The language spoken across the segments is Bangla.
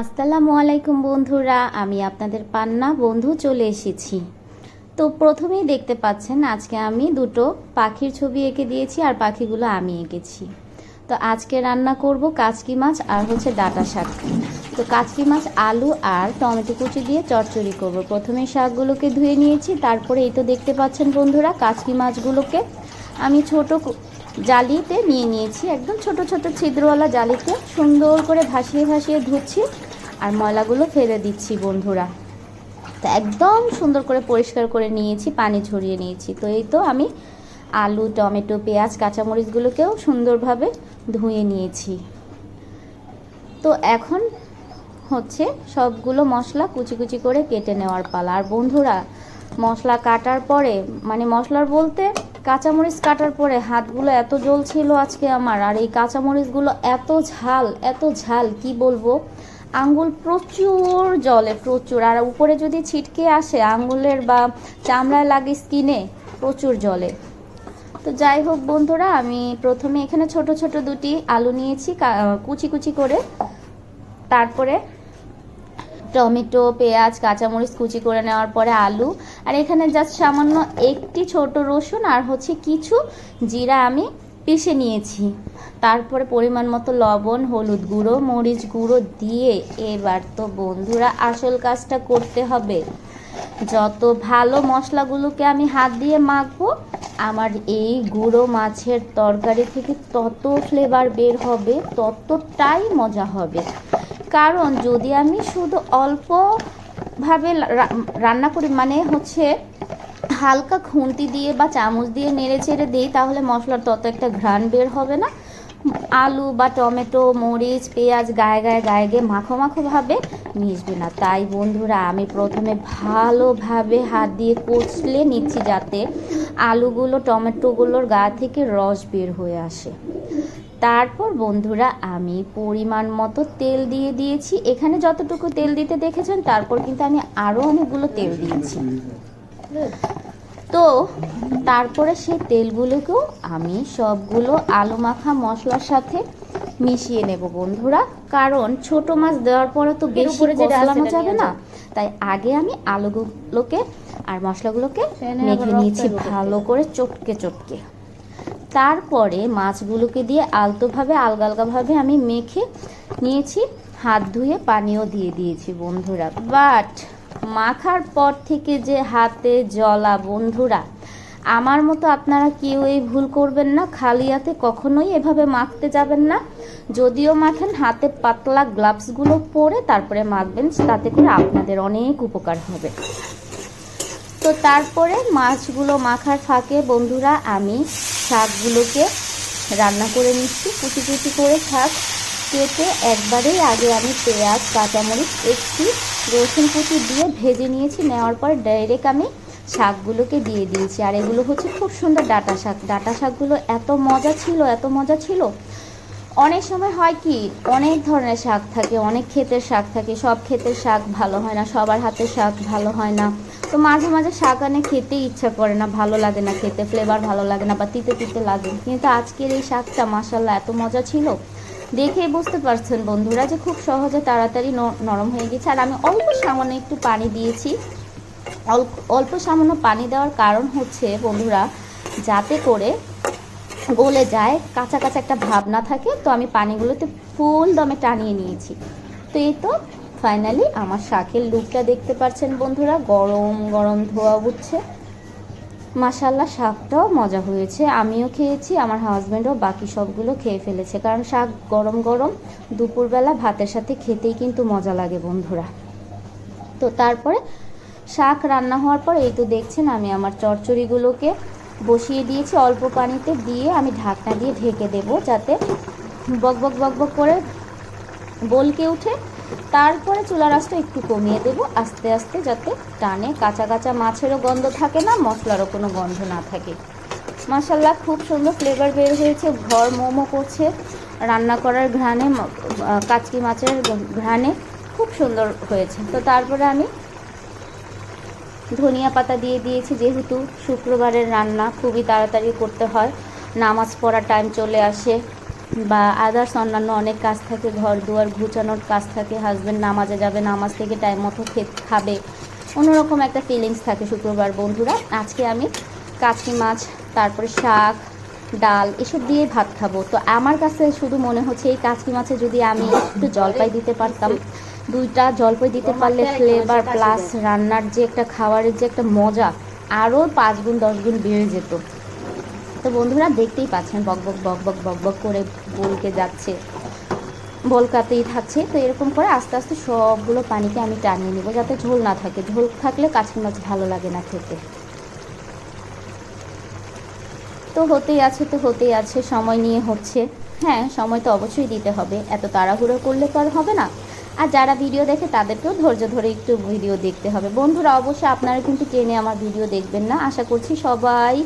আসসালামু আলাইকুম বন্ধুরা, আমি আপনাদের পান্না বন্ধু চলে এসেছি। তো প্রথমেই দেখতে পাচ্ছেন আজকে আমি দুটো পাখির ছবি এঁকে দিয়েছি আর পাখিগুলো আমি এঁকেছি। তো আজকে রান্না করব কাচকি মাছ আর ডাঁটা শাক। তো কাচকি মাছ আলু আর টমেটো কুচি দিয়ে চচ্চড়ি করব। প্রথমে শাকগুলোকে ধুয়ে নিয়েছি, তারপরে এই তো দেখতে পাচ্ছেন বন্ধুরা কাচকি মাছগুলোকে আমি ছোট জালিতে নিয়ে নিয়েছি, একদম ছোট ছোট ছিদ্রওয়ালা জালিতে সুন্দর করে ভাসিয়ে ভাসিয়ে ধুচ্ছি আর ময়লাগুলো ফেলে দিচ্ছি বন্ধুরা। তো একদম সুন্দর করে পরিষ্কার করে নিয়েছি, পানি ঝরিয়ে নিয়েছি। তো এই তো আমি আলু টমেটো পেঁয়াজ কাঁচামরিচগুলোকেও সুন্দরভাবে ধুয়ে নিয়েছি। তো এখন সবগুলো মশলা কুচি কুচি করে কেটে নেওয়ার পালা। আর বন্ধুরা মশলা কাটার পরে মশলার বলতে কাঁচামরিচ কাটার পরে হাতগুলো এত জ্বলছিল আজকে আমার। আর এই কাঁচামরিচগুলো এত ঝাল কি বলবো, আঙ্গুল প্রচুর জ্বলে প্রচুর। আর উপরে যদি ছিটকে আসে আঙ্গুলের বা চামড়ায় লাগে স্কিনে প্রচুর জ্বলে। তো যাই হোক বন্ধুরা, আমি প্রথমে এখানে ছোট ছোট দুটি আলু নিয়েছি কুচি কুচি করে, তারপরে টমেটো পেঁয়াজ কাঁচামরিচ কুচি করে নেওয়ার পরে আলু, আর এখানে জাস্ট সামান্য একটি ছোট রসুন আর কিছু জিরা আমি পিষে নিয়েছি। তারপরে পরিমাণ মতো লবণ হলুদ গুঁড়ো মরিচ গুঁড়ো দিয়ে এবার তো বন্ধুরা আসল কাজটা করতে হবে। যত ভালো মশলাগুলোকে আমি হাত দিয়ে মাখবো আমার এই গুঁড়ো মাছের তরকারি থেকে তত ফ্লেভার বের হবে, ততটাই মজা হবে। কারণ যদি আমি শুধু অল্পভাবে রান্না করি হালকা খুন্তি দিয়ে বা চামচ দিয়ে নেড়ে চেড়ে দিই, তাহলে মশলার তত একটা ঘ্রাণ বের হবে না। আলু বা টমেটো মরিচ পেঁয়াজ গায়ে গায়ে মাখো ভাবে মিশবে না। তাই বন্ধুরা আমি প্রথমে ভালোভাবে হাত দিয়ে কচলে নিচ্ছি, যাতে আলুগুলো টমেটোগুলোর গা থেকে রস বের হয়ে আসে। তারপর বন্ধুরা আমি পরিমাণ মতো তেল দিয়ে দিয়েছি। এখানে যতটুকু তেল দিতে দেখেছেন, তারপর কিন্তু আমি আরও অনেকগুলো তেল দিয়েছি। তো তারপরে সেই তেলগুলোকেও আমি সবগুলো আলু মাখা মশলার সাথে মিশিয়ে নেব বন্ধুরা। কারণ ছোট মাছ দেওয়ার পরে তো বেশি কষলানো যাবে না, তাই আগে আমি আলুগুলোকে আর মশলাগুলোকে মেখে নিয়েছি ভালো করে চটকে। তারপরে মাছগুলোকে দিয়ে আলতোভাবে আলগাভাবে আমি মেখে নিয়েছি, হাত ধুয়ে পানিও দিয়ে দিয়েছি বন্ধুরা। বাট মাখার পর থেকে যে হাতে জ্বলা বন্ধুরা, আমার মতো আপনারা কেউ এই ভুল করবেন না। খালি হাতে কখনোই এভাবে মাখতে যাবেন না। যদিও মাখেন হাতে পাতলা গ্লাভসগুলো পরে তারপরে মাখবেন, তাতে করে আপনাদের অনেক উপকার হবে। তো তারপরে মাছগুলো মাখার ফাঁকে বন্ধুরা আমি শাকগুলোকে রান্না করে নিচ্ছি। কুচি কুচি করে শাক কেটে একবারেই আগে আমি পেঁয়াজ কাঁচামরিচ একটু রসুন কুচি দিয়ে ভেজে নিয়েছি। নেওয়ার পর ডাইরেক্ট আমি শাকগুলোকে দিয়ে দিয়েছি। আর এগুলো খুব সুন্দর ডাঁটা শাকগুলো এত মজা ছিল। অনেক সময় হয় কি, অনেক ধরনের শাক থাকে, অনেক ক্ষেতের শাক থাকে, সব ক্ষেতের শাক ভালো হয় না, সবার হাতের শাক ভালো হয় না। তো মাঝে মাঝে শাক আনে খেতে ইচ্ছা করে না, ভালো লাগে না খেতে, ফ্লেভার ভালো লাগে না বা তিতে লাগে। কিন্তু আজকের এই শাকটা মাশাআল্লাহ এত মজা ছিল, দেখেই বুঝতে পারছেন বন্ধুরা যে খুব সহজে তাড়াতাড়ি নরম হয়ে গেছে। আর আমি অল্প সামান্য একটু পানি দিয়েছি। অল্প সামান্য পানি দেওয়ার কারণ বন্ধুরা যাতে করে গলে যায়, কাঁচা একটা ভাব না থাকে। তো আমি পানিগুলোতে ফুল দমে টানিয়ে নিয়েছি। তো এই তো ফাইনালি আমার শাকের লুকটা দেখতে পাচ্ছেন বন্ধুরা, গরম ধোয়া উঠছে। মাশাআল্লাহ শাকটাও মজা হয়েছে, আমিও খেয়েছি, আমার হাজব্যান্ডও বাকি সবগুলো খেয়ে ফেলেছে। কারণ শাক গরম দুপুরবেলা ভাতের সাথে খেতেই কিন্তু মজা লাগে বন্ধুরা। তো তারপরে শাক রান্না হওয়ার পর এই তো দেখছেন আমি আমার চচ্চড়িগুলোকে বসিয়ে দিয়েছি। অল্প পানিতে দিয়ে আমি ঢাকনা দিয়ে ঢেকে দেব, যাতে বক করে বলকে উঠে। তারপরে চুলার আঁচটা একটু কমিয়ে দেব আস্তে আস্তে, যাতে টানে কাঁচা মাছেরও গন্ধ থাকে না, মশলারও কোনো গন্ধ না থাকে। মাশাআল্লাহ খুব সুন্দর ফ্লেভার বের হয়েছে, ঘর মোমো করছে রান্না করার ঘ্রাণে, কাচকি মাছের ঘ্রাণে খুব সুন্দর হয়েছে। তো তারপরে আমি ধনিয়া পাতা দিয়ে দিয়েছি। যেহেতু শুক্রবারের রান্না খুবই তাড়াতাড়ি করতে হয়, নামাজ পড়ার টাইম চলে আসে, বা আদার্স অন্যান্য অনেক কাজ থাকে, ঘর দুয়ার গুছানোর কাজ থাকে, হাজব্যান্ড নামাজে যাবে, নামাজ থেকে টাইম মতো খাবে, অন্যরকম একটা ফিলিংস থাকে শুক্রবার বন্ধুরা। আজকে আমি কাচকি মাছ, তারপরে শাক, ডাল এসব দিয়ে ভাত খাবো। তো আমার কাছে শুধু মনে হচ্ছে এই কাচকি মাছে যদি আমি একটু জলপাই দিতে পারতাম, 2টা জলপাই দিতে পারলে ফ্লেভার প্লাস রান্নার যে একটা খাবারের যে একটা মজা আরও 5 গুণ 10 গুণ বেড়ে যেত। তো বন্ধুরা দেখতেই পাচ্ছেন বক বক বক বক বক বক করে বলকে যাচ্ছে, বলকাতেই থাকছে। তো এরকম করে আস্তে আস্তে সবগুলো পানিকে আমি টানিয়ে নেবো যাতে ঝোল না থাকে, ঝোল থাকলে কাচকি মাছ ভালো লাগে না খেতে। তো হতেই আছে, সময় নিয়ে হচ্ছে। হ্যাঁ, সময় তো অবশ্যই দিতে হবে, এত তাড়াহুড়ো করলে তো আর হবে না। আর যারা ভিডিও দেখে তাদেরকেও ধৈর্য ধরে একটু ভিডিও দেখতে হবে বন্ধুরা। অবশ্যই আপনারা কিন্তু টেনে আমার ভিডিও দেখবেন না, আশা করছি সবাই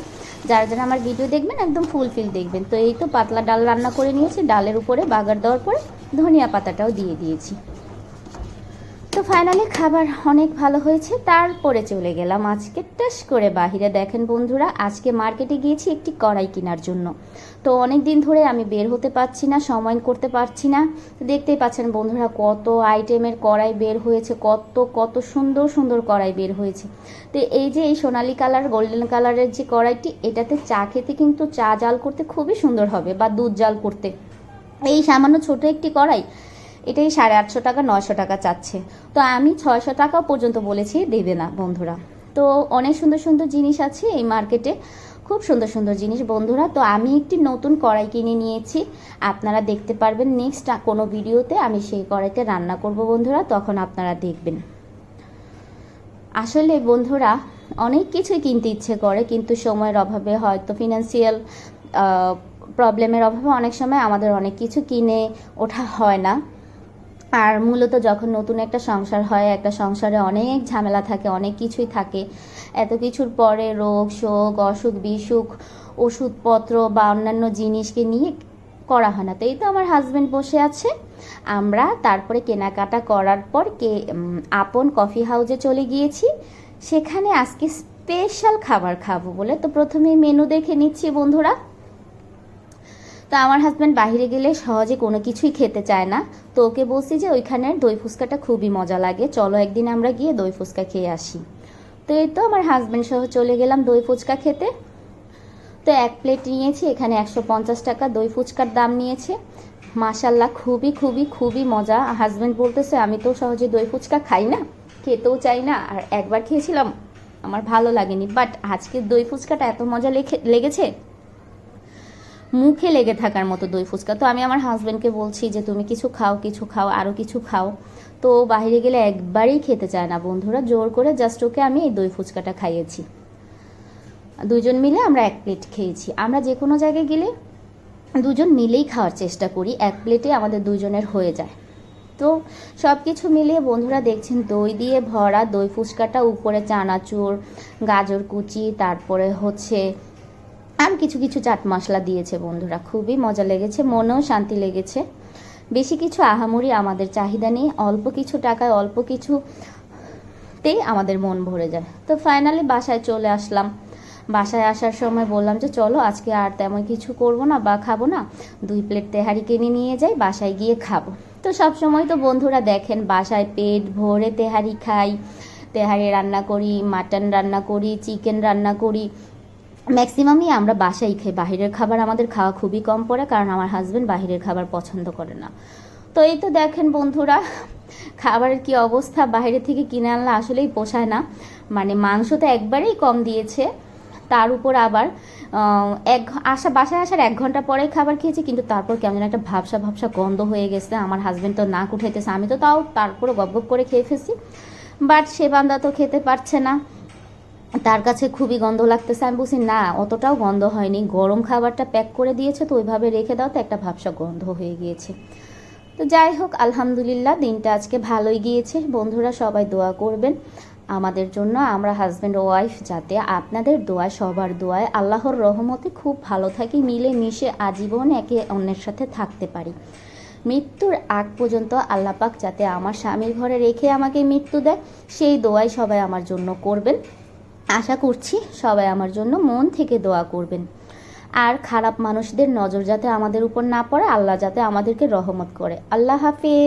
যারা যারা আমার ভিডিও দেখবেন একদম ফুলফিল দেখবেন। তো এই তো পাতলা ডাল রান্না করে নিয়েছি, ডালের উপরে বাগার দেওয়ার পরে ধনিয়া পাতাটাও দিয়ে দিয়েছি। তো ফাইনালি খাবার অনেক ভালো হয়েছে। তারপরে চলে গেলাম আজকে টাস করে বাহিরে। দেখেন বন্ধুরা, আজকে মার্কেটে গিয়েছি একটি কড়াই কেনার জন্য। তো অনেক দিন ধরে আমি বের হতে পারছি না, সময় করতে পারছি না। দেখতেই পাচ্ছেন বন্ধুরা কত আইটেমের কড়াই বের হয়েছে, কত কত সুন্দর সুন্দর কড়াই বের হয়েছে। তো এই যে এই সোনালি কালার গোল্ডেন কালারের যে কড়াইটি, এটাতে চা খেতে কিন্তু চা জাল করতে খুবই সুন্দর হবে, বা দুধ জাল করতে। এই সামান্য ছোট একটি কড়াই, এটাই 850 টাকা 900 টাকা চাচ্ছে। তো আমি 600 টাকা পর্যন্ত বলেছি, দেবে না বন্ধুরা। তো অনেক সুন্দর সুন্দর জিনিস আছে এই মার্কেটে, খুব সুন্দর সুন্দর জিনিস বন্ধুরা। তো আমি একটি নতুন কড়াই কিনে নিয়েছি, আপনারা দেখতে পারবেন নেক্সট কোনো ভিডিওতে আমি সেই কড়াইতে রান্না করব বন্ধুরা, তখন আপনারা দেখবেন। আসলে বন্ধুরা অনেক কিছুই কিনতে ইচ্ছে করে, কিন্তু সময়ের অভাবে, হয়তো ফিনান্সিয়াল প্রবলেমের অভাবে অনেক সময় আমাদের অনেক কিছু কিনে ওঠা হয় না। আর মূলত যখন নতুন একটা সংসার হয়, একটা সংসারে অনেক ঝামেলা থাকে, অনেক কিছুই থাকে। এত কিছুর পরে রোগ শোক, অসুখ বিসুখ, ওষুধপত্র বা অন্যান্য জিনিসকে নিয়ে করা হয় না। তো এই তো আমার হাজব্যান্ড বসে আছে, আমরা তারপরে কেনাকাটা করার পর আপন কফি হাউসে চলে গিয়েছি। সেখানে আজকে স্পেশাল খাবার খাবো বলে তো প্রথমে মেনু দেখে নিচ্ছি বন্ধুরা। তো আমার হাজব্যান্ড বাইরে গেলে সহজে কোনো কিছুই খেতে চায় না, তো ওকে বলছি যে ওইখানের দই ফুচকাটা খুবই মজা লাগে, চলো একদিন আমরা গিয়ে দই ফুচকা খেয়ে আসি। তো এই তো আমার হাজব্যান্ড সহ চলে গেলাম দই ফুচকা খেতে। তো 1 প্লেট নিয়েছি, এখানে 150 টাকা দই ফুচকার দাম নিয়েছে। মাশাল্লাহ খুবই খুবই খুবই মজা। হাজব্যান্ড বলতেছে আমি তো সহজে দই ফুচকা খাই না, খেতেও চাই না, আর একবার খেয়েছিলাম আমার ভালো লাগেনি, বাট আজকে দই ফুচকাটা এত মজা লেগেছে, মুখে লেগে থাকার মতো দই ফুচকা। তো আমি আমার হাজব্যান্ডকে বলছি যে তুমি কিছু খাও, আরও কিছু খাও। তো বাইরে গেলে একবারই খেতে চায় না বন্ধুরা, জোর করে জাস্ট ওকে আমি এই দই ফুচকাটা খাইয়েছি। দুজন মিলে আমরা 1 প্লেট খেয়েছি। আমরা যে কোনো জায়গায় গেলে দুজন মিলেই খাওয়ার চেষ্টা করি, 1 প্লেটে আমাদের দুজনের হয়ে যায়। তো সব কিছু মিলিয়ে বন্ধুরা দেখছেন দই দিয়ে ভরা দই ফুচকাটা, উপরে চানাচুর, গাজর কুচি, তারপরে হচ্ছে আর কিছু কিছু চাট মশলা দিয়েছে বন্ধুরা, খুবই মজা লেগেছে, মনেও শান্তি লেগেছে। বেশি কিছু আহামরি আমাদের চাহিদা নেই, অল্প কিছু টাকায় অল্প কিছুতেই আমাদের মন ভরে যায়। তো ফাইনালি বাসায় চলে আসলাম। বাসায় আসার সময় বললাম যে চলো আজকে আর তেমন কিছু করব না বা খাবো না, 2 প্লেট তেহারি কিনে নিয়ে যাই, বাসায় গিয়ে খাবো। তো সব সময় তো বন্ধুরা দেখেন বাসায় পেট ভরে তেহারি খাই, তেহারি রান্না করি, মাটন রান্না করি, চিকেন রান্না করি, ম্যাক্সিমামই আমরা বাসায় খাই। বাহিরের খাবার আমাদের খাওয়া খুবই কম পড়ে, কারণ আমার হাজব্যান্ড বাহিরের খাবার পছন্দ করে না। তো এই তো দেখেন বন্ধুরা খাবারের কি অবস্থা, বাইরে থেকে কিনে আনলে আসলেই পোষায় না। মানে মাংস তো একবারেই কম দিয়েছে, তার উপর আবার বাসায় আসার 1 ঘন্টা পরে খাবার খেয়েছি, কিন্তু তারপর কেমন একটা ভাবসা ভাবসা গন্ধ হয়ে গেছে। আমার হাজব্যান্ড তো নাক উঠাইতেছে, আমি তো তাও তারপরে গপ গপ করে খেয়ে ফেলছি, বাট সে বান্দা তো খেতে পারছে না, তার কাছে খুবই গন্ধ লাগতেছে। আমি বলছি না অতটাও গন্ধ হয়নি, গরম খাবারটা প্যাক করে দিয়েছে তো ওইভাবে রেখে দাও, তো একটা ভাবসা গন্ধ হয়ে গিয়েছে। তো যাই হোক আলহামদুলিল্লাহ দিনটা আজকে ভালোই গিয়েছে বন্ধুরা, সবাই দোয়া করবেন আমাদের জন্য, আমরা হাজব্যান্ড ও ওয়াইফ যাতে আপনাদের দোয়ায়, সবার দোয়ায়, আল্লাহর রহমতে খুব ভালো থাকি, মিলে মিশে আজীবন একে অন্যের সাথে থাকতে পারি। মৃত্যুর আগ পর্যন্ত আল্লাহ পাক যাতে আমার স্বামীর ঘরে রেখে আমাকে মৃত্যু দেয়, সেই দোয়াই সবাই আমার জন্য করবেন। আশা করছি সবাই আমার জন্য মন থেকে দোয়া করবেন। আর খারাপ মানুষদের নজর যাতে আমাদের উপর না পড়ে, আল্লাহ যাতে আমাদেরকে রহমত করে। আল্লাহ হাফিজ।